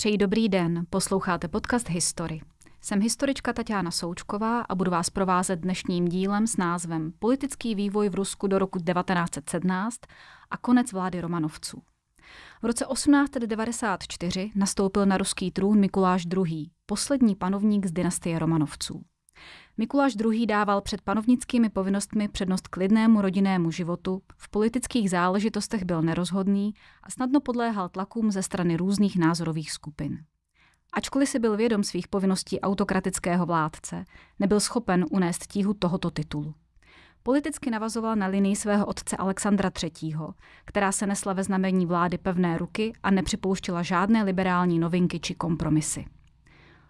Přeji dobrý den, posloucháte podcast History. Jsem historička Taťána Součková a budu vás provázet dnešním dílem s názvem Politický vývoj v Rusku do roku 1917 a konec vlády Romanovců. V roce 1894 nastoupil na ruský trůn Mikuláš II., poslední panovník z dynastie Romanovců. Mikuláš II. Dával před panovnickými povinnostmi přednost klidnému rodinnému životu, v politických záležitostech byl nerozhodný a snadno podléhal tlakům ze strany různých názorových skupin. Ačkoliv si byl vědom svých povinností autokratického vládce, nebyl schopen unést tíhu tohoto titulu. Politicky navazoval na linii svého otce Alexandra III., která se nesla ve znamení vlády pevné ruky a nepřipouštěla žádné liberální novinky či kompromisy.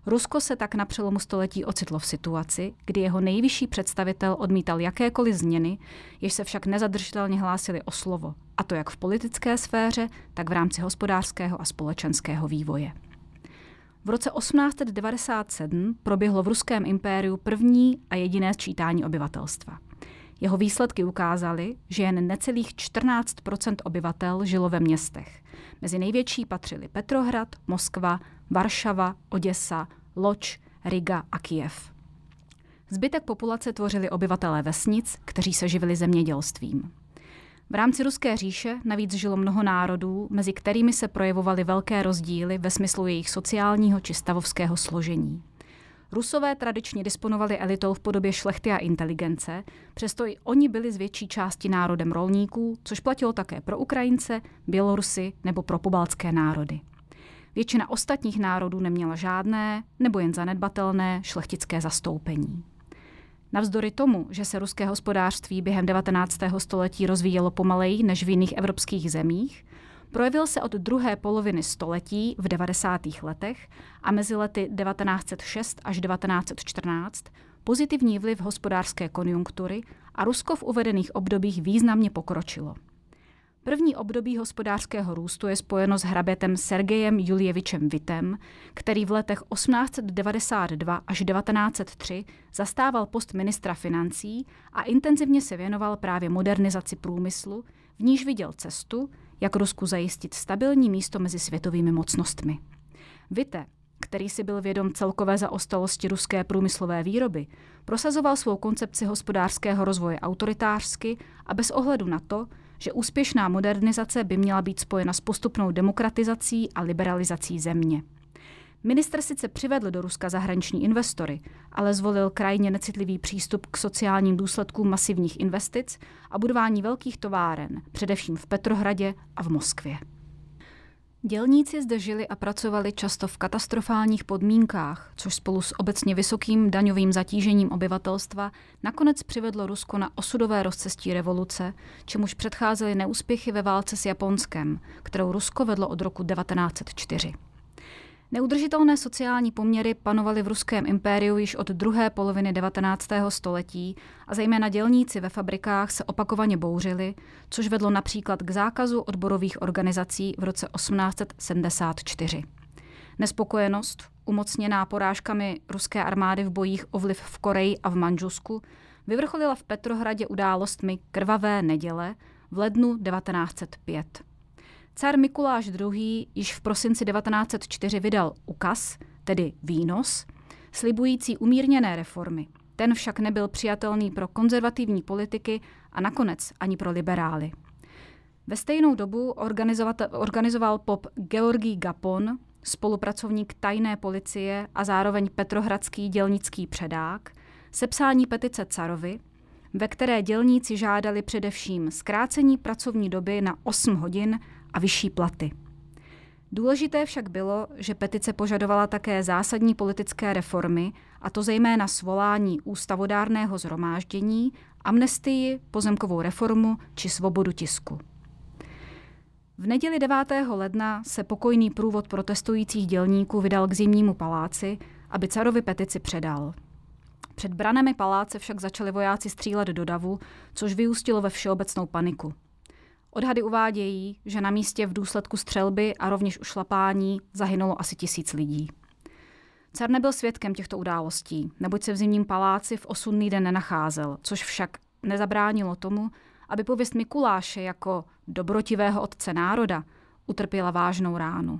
Rusko se tak na přelomu století ocitlo v situaci, kdy jeho nejvyšší představitel odmítal jakékoliv změny, jež se však nezadržitelně hlásily o slovo, a to jak v politické sféře, tak v rámci hospodářského a společenského vývoje. V roce 1897 proběhlo v ruském impériu první a jediné sčítání obyvatelstva. Jeho výsledky ukázaly, že jen necelých 14 % obyvatel žilo ve městech. Mezi největší patřily Petrohrad, Moskva, Varšava, Oděsa, Loč, Riga a Kyjev. Zbytek populace tvořili obyvatelé vesnic, kteří se živili zemědělstvím. V rámci Ruské říše navíc žilo mnoho národů, mezi kterými se projevovaly velké rozdíly ve smyslu jejich sociálního či stavovského složení. Rusové tradičně disponovali elitou v podobě šlechty a inteligence, přesto i oni byli z větší části národem rolníků, což platilo také pro Ukrajince, Bělorusy nebo pro pobaltské národy. Většina ostatních národů neměla žádné nebo jen zanedbatelné šlechtické zastoupení. Navzdory tomu, že se ruské hospodářství během 19. století rozvíjelo pomaleji než v jiných evropských zemích, projevil se od druhé poloviny století v 90. letech a mezi lety 1906 až 1914 pozitivní vliv hospodářské konjunktury a Rusko v uvedených obdobích významně pokročilo. První období hospodářského růstu je spojeno s hrabětem Sergejem Juljevičem Witem, který v letech 1892 až 1903 zastával post ministra financí a intenzivně se věnoval právě modernizaci průmyslu, v níž viděl cestu, jak Rusku zajistit stabilní místo mezi světovými mocnostmi. Witte, který si byl vědom celkové zaostalosti ruské průmyslové výroby, prosazoval svou koncepci hospodářského rozvoje autoritářsky a bez ohledu na to, že úspěšná modernizace by měla být spojena s postupnou demokratizací a liberalizací země. Ministr sice přivedl do Ruska zahraniční investory, ale zvolil krajně necitlivý přístup k sociálním důsledkům masivních investic a budování velkých továren, především v Petrohradě a v Moskvě. Dělníci zde žili a pracovali často v katastrofálních podmínkách, což spolu s obecně vysokým daňovým zatížením obyvatelstva nakonec přivedlo Rusko na osudové rozcestí revoluce, čemuž předcházely neúspěchy ve válce s Japonskem, kterou Rusko vedlo od roku 1904. Neudržitelné sociální poměry panovaly v ruském impériu již od druhé poloviny 19. století a zejména dělníci ve fabrikách se opakovaně bouřili, což vedlo například k zákazu odborových organizací v roce 1874. Nespokojenost, umocněná porážkami ruské armády v bojích o vliv v Koreji a v Mandžusku, vyvrcholila v Petrohradě událostmi Krvavé neděle v lednu 1905. Car Mikuláš II. Již v prosinci 1904 vydal ukaz, tedy výnos, slibující umírněné reformy. Ten však nebyl přijatelný pro konzervativní politiky a nakonec ani pro liberály. Ve stejnou dobu organizoval pop Georgij Gapon, spolupracovník tajné policie a zároveň petrohradský dělnický předák, sepsání petice carovi, ve které dělníci žádali především zkrácení pracovní doby na 8 hodin a vyšší platy. Důležité však bylo, že petice požadovala také zásadní politické reformy, a to zejména svolání ústavodárného shromáždění, amnestii, pozemkovou reformu či svobodu tisku. V neděli 9. ledna se pokojný průvod protestujících dělníků vydal k Zimnímu paláci, aby carovi petici předal. Před branami paláce však začali vojáci střílet do davu, což vyústilo ve všeobecnou paniku. Odhady uvádějí, že na místě v důsledku střelby a rovněž ušlapání zahynulo asi 1000 lidí. Car nebyl svědkem těchto událostí, neboť se v Zimním paláci v osudný den nenacházel, což však nezabránilo tomu, aby pověst Mikuláše jako dobrotivého otce národa utrpěla vážnou ránu.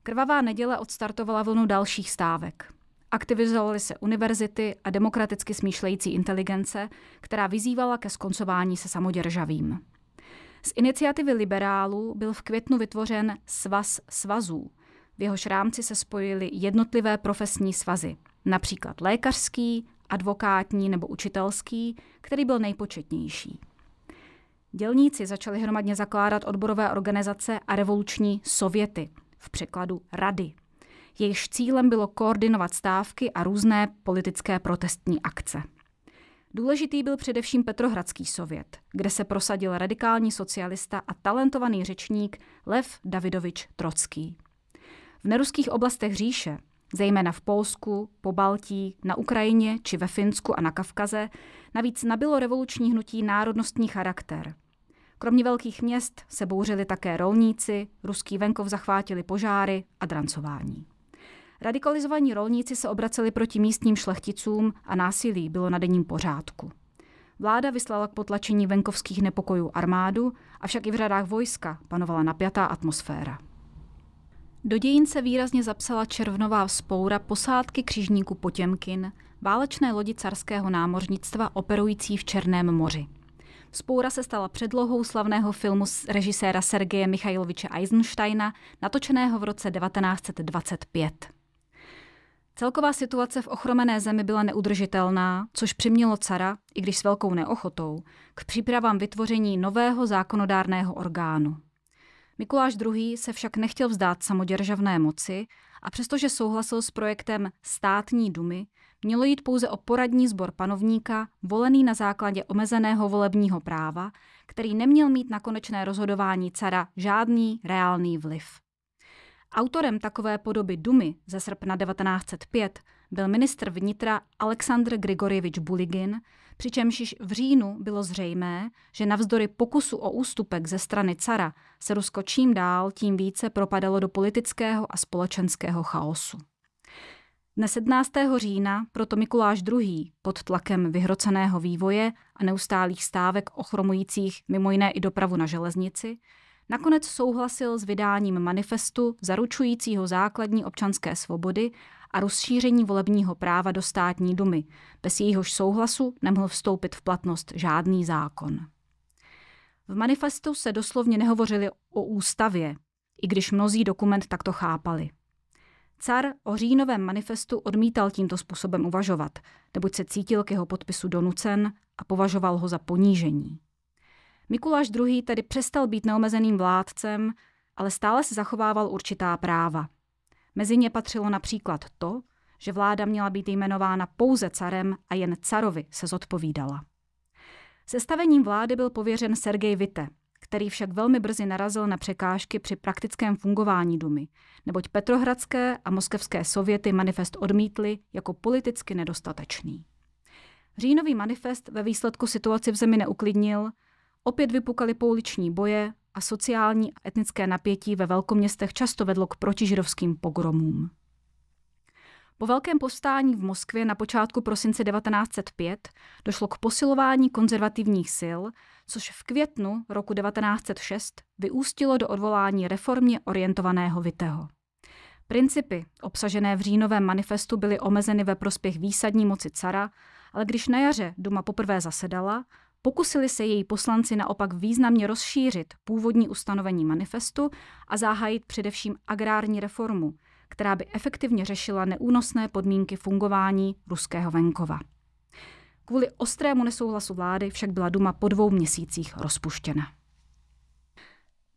Krvavá neděle odstartovala vlnu dalších stávek. Aktivizovaly se univerzity a demokraticky smýšlející inteligence, která vyzývala ke skoncování se samoděržavým. Z iniciativy liberálů byl v květnu vytvořen Svaz svazů. V jehož rámci se spojily jednotlivé profesní svazy, například lékařský, advokátní nebo učitelský, který byl nejpočetnější. Dělníci začali hromadně zakládat odborové organizace a revoluční sověty, v překladu rady. Jejichž cílem bylo koordinovat stávky a různé politické protestní akce. Důležitý byl především Petrohradský sovět, kde se prosadil radikální socialista a talentovaný řečník Lev Davidovič Trocký. V neruských oblastech říše, zejména v Polsku, Pobaltí, na Ukrajině či ve Finsku a na Kavkaze, navíc nabylo revoluční hnutí národnostní charakter. Kromě velkých měst se bouřili také rolníci, ruský venkov zachvátili požáry a drancování. Radikalizovaní rolníci se obraceli proti místním šlechticům a násilí bylo na denním pořádku. Vláda vyslala k potlačení venkovských nepokojů armádu, avšak i v řadách vojska panovala napjatá atmosféra. Do dějin se výrazně zapsala červnová vzpoura posádky křižníku Potěmkin, válečné lodi carského námořnictva operující v Černém moři. Vzpoura se stala předlohou slavného filmu režiséra Sergeje Michajloviče Eisensteina, natočeného v roce 1925. Celková situace v ochromené zemi byla neudržitelná, což přimělo cara, i když s velkou neochotou, k přípravám vytvoření nového zákonodárného orgánu. Mikuláš II. Se však nechtěl vzdát samoděržavné moci a přestože souhlasil s projektem státní dumy, mělo jít pouze o poradní sbor panovníka, volený na základě omezeného volebního práva, který neměl mít na konečné rozhodování cara žádný reálný vliv. Autorem takové podoby dumy ze srpna 1905 byl ministr vnitra Aleksandr Grigorjevič Buligin, přičemž již v říjnu bylo zřejmé, že navzdory pokusu o ústupek ze strany cara se Rusko čím dál tím více propadalo do politického a společenského chaosu. Dne 17. října proto Mikuláš II. Pod tlakem vyhroceného vývoje a neustálých stávek ochromujících mimo jiné i dopravu na železnici nakonec souhlasil s vydáním manifestu zaručujícího základní občanské svobody a rozšíření volebního práva do státní dumy. Bez jejíhož souhlasu nemohl vstoupit v platnost žádný zákon. V manifestu se doslovně nehovořili o ústavě, i když mnozí dokument takto chápali. Car o říjnovém manifestu odmítal tímto způsobem uvažovat, neboť se cítil k jeho podpisu donucen a považoval ho za ponížení. Mikuláš II. Tedy přestal být neomezeným vládcem, ale stále si zachovával určitá práva. Mezi ně patřilo například to, že vláda měla být jmenována pouze carem a jen carovi se zodpovídala. Sestavením vlády byl pověřen Sergej Witte, který však velmi brzy narazil na překážky při praktickém fungování dumy, neboť petrohradské a moskevské sověty manifest odmítly jako politicky nedostatečný. Říjnový manifest ve výsledku situaci v zemi neuklidnil, opět vypukaly pouliční boje a sociální a etnické napětí ve velkoměstech často vedlo k protižidovským pogromům. Po velkém povstání v Moskvě na počátku prosince 1905 došlo k posilování konzervativních sil, což v květnu roku 1906 vyústilo do odvolání reformně orientovaného Witteho. Principy obsažené v říjnovém manifestu byly omezeny ve prospěch výsadní moci cara, ale když na jaře duma poprvé zasedala, pokusili se její poslanci naopak významně rozšířit původní ustanovení manifestu a zahájit především agrární reformu, která by efektivně řešila neúnosné podmínky fungování ruského venkova. Kvůli ostrému nesouhlasu vlády však byla duma po 2 měsících rozpuštěna.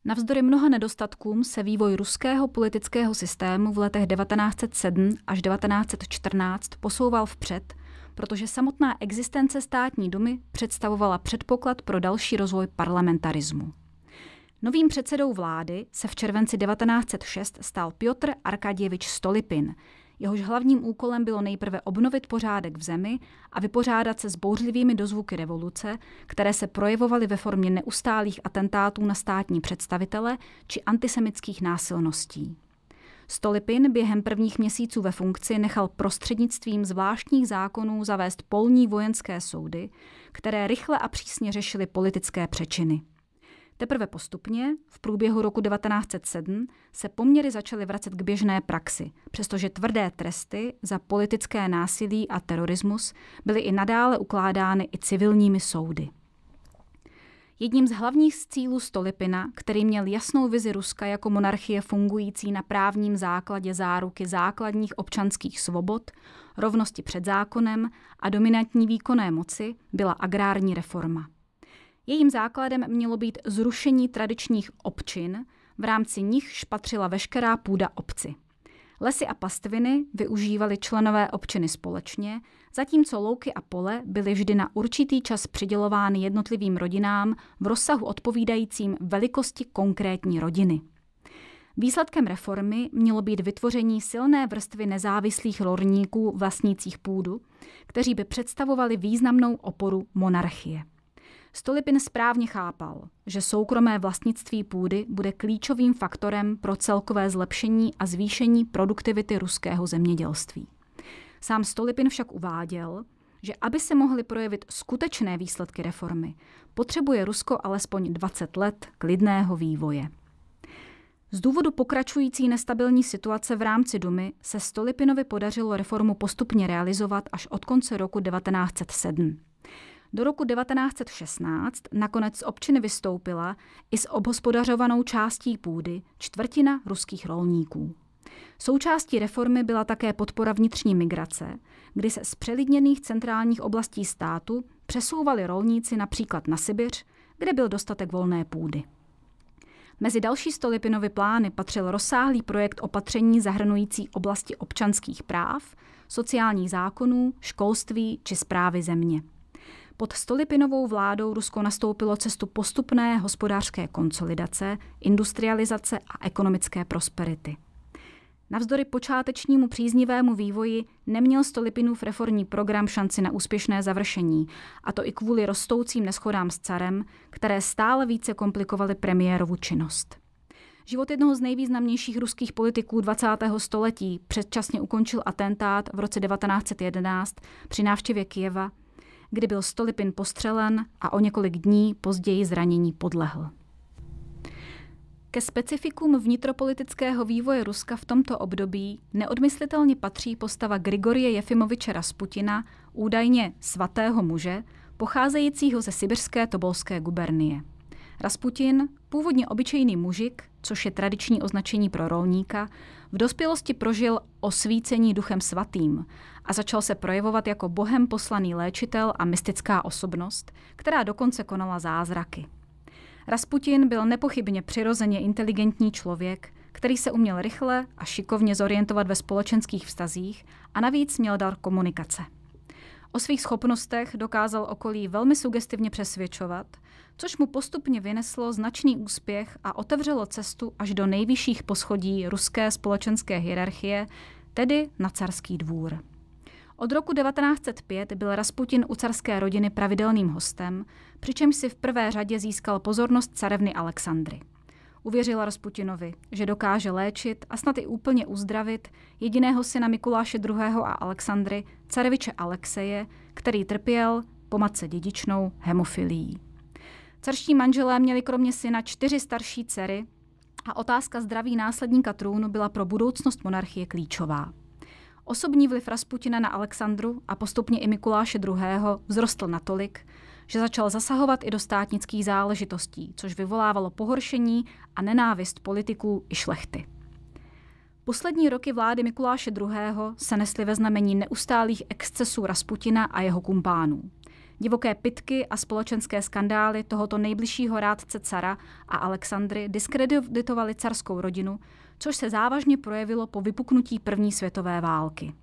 Navzdory mnoha nedostatkům se vývoj ruského politického systému v letech 1907 až 1914 posouval vpřed, protože samotná existence státní dumy představovala předpoklad pro další rozvoj parlamentarismu. Novým předsedou vlády se v červenci 1906 stal Pjotr Arkadjevič Stolypin. Jehož hlavním úkolem bylo nejprve obnovit pořádek v zemi a vypořádat se s bouřlivými dozvuky revoluce, které se projevovaly ve formě neustálých atentátů na státní představitele či antisemitských násilností. Stolypin během prvních měsíců ve funkci nechal prostřednictvím zvláštních zákonů zavést polní vojenské soudy, které rychle a přísně řešily politické přečiny. Teprve postupně, v průběhu roku 1907, se poměry začaly vracet k běžné praxi, přestože tvrdé tresty za politické násilí a terorismus byly i nadále ukládány i civilními soudy. Jedním z hlavních cílů Stolypina, který měl jasnou vizi Ruska jako monarchie fungující na právním základě záruky základních občanských svobod, rovnosti před zákonem a dominantní výkonné moci, byla agrární reforma. Jejím základem mělo být zrušení tradičních občin, v rámci nichž patřila veškerá půda obci. Lesy a pastviny využívali členové občiny společně, zatímco louky a pole byly vždy na určitý čas přidělovány jednotlivým rodinám v rozsahu odpovídajícím velikosti konkrétní rodiny. Výsledkem reformy mělo být vytvoření silné vrstvy nezávislých rolníků vlastnících půdu, kteří by představovali významnou oporu monarchie. Stolypin správně chápal, že soukromé vlastnictví půdy bude klíčovým faktorem pro celkové zlepšení a zvýšení produktivity ruského zemědělství. Sám Stolypin však uváděl, že aby se mohly projevit skutečné výsledky reformy, potřebuje Rusko alespoň 20 let klidného vývoje. Z důvodu pokračující nestabilní situace v rámci Dumy se Stolypinovi podařilo reformu postupně realizovat až od konce roku 1907. Do roku 1916 nakonec z občiny vystoupila i s obhospodařovanou částí půdy čtvrtina ruských rolníků. Součástí reformy byla také podpora vnitřní migrace, kdy se z přelidněných centrálních oblastí státu přesouvali rolníci například na Sibiř, kde byl dostatek volné půdy. Mezi další Stolypinovy plány patřil rozsáhlý projekt opatření zahrnující oblasti občanských práv, sociálních zákonů, školství či správy země. Pod Stolypinovou vládou Rusko nastoupilo cestu postupné hospodářské konsolidace, industrializace a ekonomické prosperity. Navzdory počátečnímu příznivému vývoji neměl Stolypinův reformní program šanci na úspěšné završení, a to i kvůli rostoucím neshodám s carem, které stále více komplikovaly premiérovu činnost. Život jednoho z nejvýznamnějších ruských politiků 20. století předčasně ukončil atentát v roce 1911 při návštěvě Kyjeva, kdy byl Stolypin postřelen a o několik dní později zranění podlehl. Ke specifikům vnitropolitického vývoje Ruska v tomto období neodmyslitelně patří postava Grigorije Jefimoviče Rasputina, údajně svatého muže, pocházejícího ze sibiřské Tobolské gubernie. Rasputin, původně obyčejný mužik, což je tradiční označení pro rolníka, v dospělosti prožil osvícení Duchem svatým a začal se projevovat jako bohem poslaný léčitel a mystická osobnost, která dokonce konala zázraky. Rasputin byl nepochybně přirozeně inteligentní člověk, který se uměl rychle a šikovně zorientovat ve společenských vztazích a navíc měl dar komunikace. O svých schopnostech dokázal okolí velmi sugestivně přesvědčovat, což mu postupně vyneslo značný úspěch a otevřelo cestu až do nejvyšších poschodí ruské společenské hierarchie, tedy na carský dvůr. Od roku 1905 byl Rasputin u carské rodiny pravidelným hostem, přičemž si v prvé řadě získal pozornost carevny Alexandry. Uvěřila Rasputinovi, že dokáže léčit a snad i úplně uzdravit jediného syna Mikuláše II. A Alexandry, careviče Alexeje, který trpěl po matce dědičnou hemofilií. Carští manželé měli kromě syna 4 starší dcery a otázka zdraví následníka trůnu byla pro budoucnost monarchie klíčová. Osobní vliv Rasputina na Alexandru a postupně i Mikuláše II. Vzrostl natolik, že začal zasahovat i do státnických záležitostí, což vyvolávalo pohoršení a nenávist politiků i šlechty. Poslední roky vlády Mikuláše II. Se nesly ve znamení neustálých excesů Rasputina a jeho kumpánů. Divoké pytky a společenské skandály tohoto nejbližšího rádce cara a Alexandry diskreditovaly carskou rodinu, což se závažně projevilo po vypuknutí první světové války.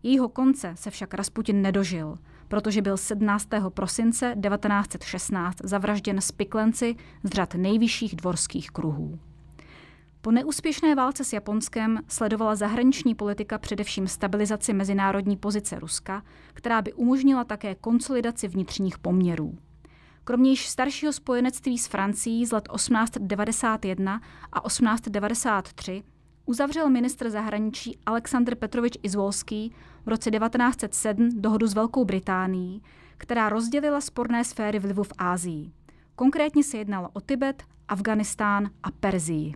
Jejího konce se však Rasputin nedožil, protože byl 17. prosince 1916 zavražděn spiklenci z řad nejvyšších dvorských kruhů. Po neúspěšné válce s Japonskem sledovala zahraniční politika především stabilizaci mezinárodní pozice Ruska, která by umožnila také konsolidaci vnitřních poměrů. Kromě již staršího spojenectví s Francií z let 1891 a 1893 uzavřel ministr zahraničí Aleksandr Petrovič Izvolský v roce 1907 dohodu s Velkou Británií, která rozdělila sporné sféry vlivu v Asii. Konkrétně se jednalo o Tibet, Afghánistán a Persii.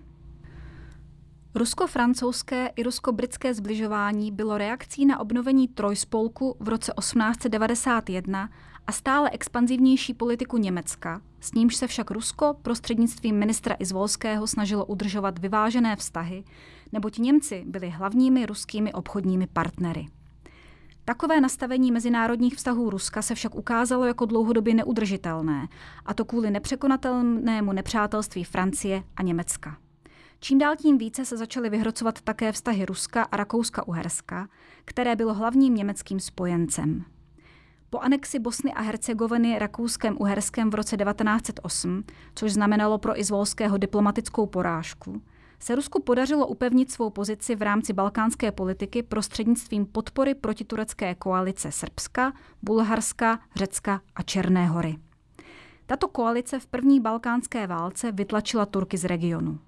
Rusko-francouzské i rusko-britské sbližování bylo reakcí na obnovení trojspolku v roce 1891 a stále expanzivnější politiku Německa, s nímž se však Rusko prostřednictvím ministra Izvolského snažilo udržovat vyvážené vztahy, neboť Němci byli hlavními ruskými obchodními partnery. Takové nastavení mezinárodních vztahů Ruska se však ukázalo jako dlouhodobě neudržitelné, a to kvůli nepřekonatelnému nepřátelství Francie a Německa. Čím dál tím více se začaly vyhrocovat také vztahy Ruska a Rakouska-Uherska, které bylo hlavním německým spojencem. Po anexi Bosny a Hercegoviny Rakouskem-Uherskem v roce 1908, což znamenalo pro Izvolského diplomatickou porážku, se Rusku podařilo upevnit svou pozici v rámci balkánské politiky prostřednictvím podpory protiturecké koalice Srbska, Bulharska, Řecka a Černé Hory. Tato koalice v první balkánské válce vytlačila Turky z regionu.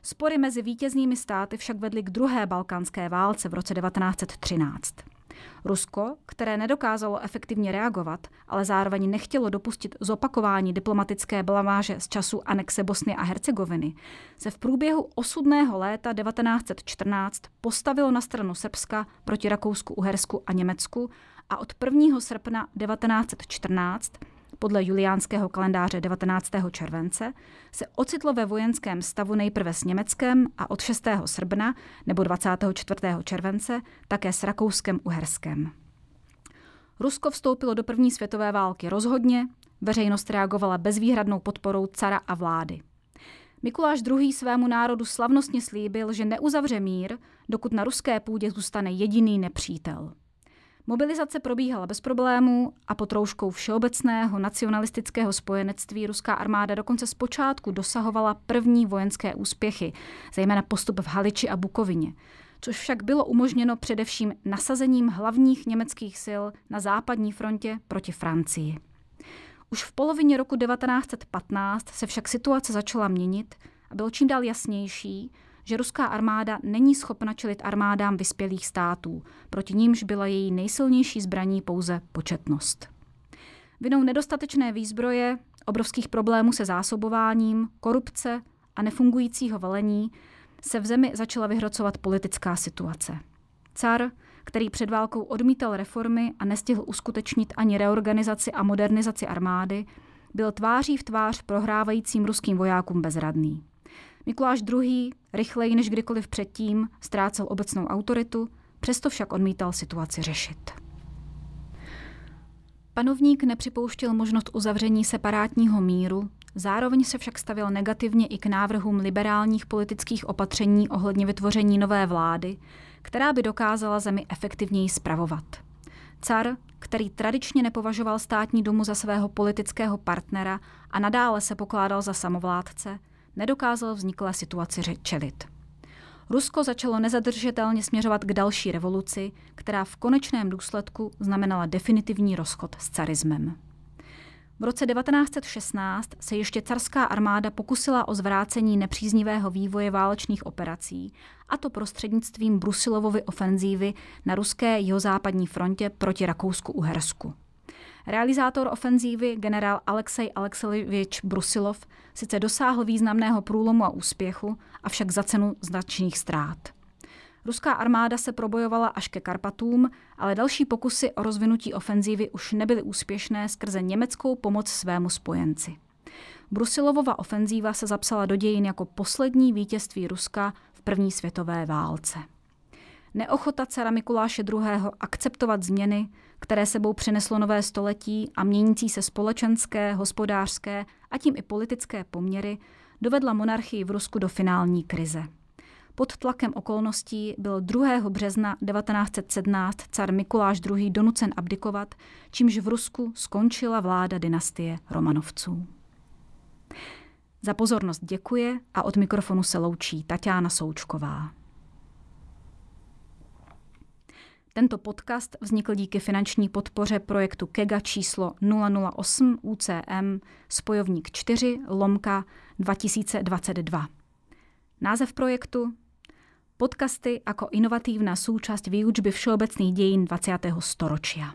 Spory mezi vítěznými státy však vedly k druhé balkánské válce v roce 1913. Rusko, které nedokázalo efektivně reagovat, ale zároveň nechtělo dopustit zopakování diplomatické blamáže z času anexe Bosny a Hercegoviny, se v průběhu osudného léta 1914 postavilo na stranu Srbska proti Rakousku-Uhersku a Německu a od 1. srpna 1914 podle juliánského kalendáře 19. července, se ocitlo ve vojenském stavu nejprve s Německem a od 6. srpna nebo 24. července také s Rakouskem-Uherskem. Rusko vstoupilo do první světové války rozhodně, veřejnost reagovala bezvýhradnou podporou cara a vlády. Mikuláš II. Svému národu slavnostně slíbil, že neuzavře mír, dokud na ruské půdě zůstane jediný nepřítel. Mobilizace probíhala bez problémů a pod rouškou všeobecného nacionalistického spojenectví ruská armáda dokonce zpočátku dosahovala první vojenské úspěchy, zejména postup v Haliči a Bukovině, což však bylo umožněno především nasazením hlavních německých sil na západní frontě proti Francii. Už v polovině roku 1915 se však situace začala měnit a bylo čím dál jasnější, že ruská armáda není schopna čelit armádám vyspělých států, proti nímž byla její nejsilnější zbraní pouze početnost. Vinou nedostatečné výzbroje, obrovských problémů se zásobováním, korupce a nefungujícího velení se v zemi začala vyhrocovat politická situace. Car, který před válkou odmítal reformy a nestihl uskutečnit ani reorganizaci a modernizaci armády, byl tváří v tvář prohrávajícím ruským vojákům bezradný. Mikuláš II. Rychleji než kdykoliv předtím ztrácel obecnou autoritu, přesto však odmítal situaci řešit. Panovník nepřipouštěl možnost uzavření separátního míru, zároveň se však stavěl negativně i k návrhům liberálních politických opatření ohledně vytvoření nové vlády, která by dokázala zemi efektivněji spravovat. Car, který tradičně nepovažoval státní dumu za svého politického partnera a nadále se pokládal za samovládce, nedokázal vzniklé situaci čelit. Rusko začalo nezadržitelně směřovat k další revoluci, která v konečném důsledku znamenala definitivní rozchod s carismem. V roce 1916 se ještě carská armáda pokusila o zvrácení nepříznivého vývoje válečných operací, a to prostřednictvím Brusilovovy ofenzívy na ruské jihozápadní frontě proti Rakousku-Uhersku. Realizátor ofenzívy, generál Alexej Alexejevič Brusilov, sice dosáhl významného průlomu a úspěchu, avšak za cenu značných ztrát. Ruská armáda se probojovala až ke Karpatům, ale další pokusy o rozvinutí ofenzívy už nebyly úspěšné skrze německou pomoc svému spojenci. Brusilovova ofenzíva se zapsala do dějin jako poslední vítězství Ruska v první světové válce. Neochota cara Mikuláše II. Akceptovat změny, které sebou přineslo nové století a měnící se společenské, hospodářské a tím i politické poměry, dovedla monarchii v Rusku do finální krize. Pod tlakem okolností byl 2. března 1917 car Mikuláš II. Donucen abdikovat, čímž v Rusku skončila vláda dynastie Romanovců. Za pozornost děkuje a od mikrofonu se loučí Taťána Součková. Tento podcast vznikl díky finanční podpoře projektu KEGA číslo 008 UCM spojovník 4/2022. Název projektu: Podcasty jako inovatívna súčasť výučby všeobecných dějin 20. storočia.